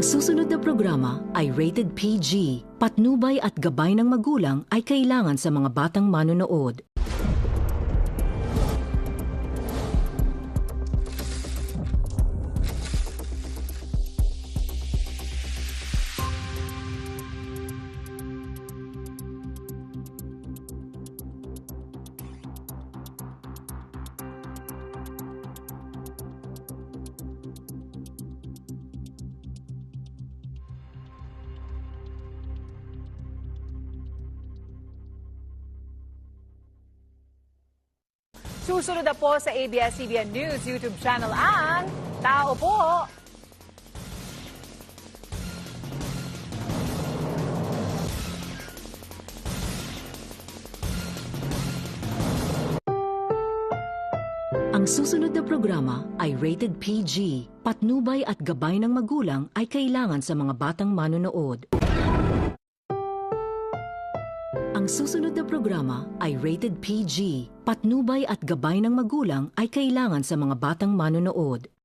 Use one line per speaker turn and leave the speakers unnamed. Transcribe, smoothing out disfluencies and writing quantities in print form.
Ang susunod na programa ay rated PG. Patnubay at gabay ng magulang ay kailangan sa mga batang manonood.
Susunod na po sa ABS-CBN News YouTube channel ang Tao Po!
Ang susunod na programa ay rated PG. Patnubay at gabay ng magulang ay kailangan sa mga batang manonood. Ang susunod na programa ay rated PG. Patnubay at gabay ng magulang ay kailangan sa mga batang manonood.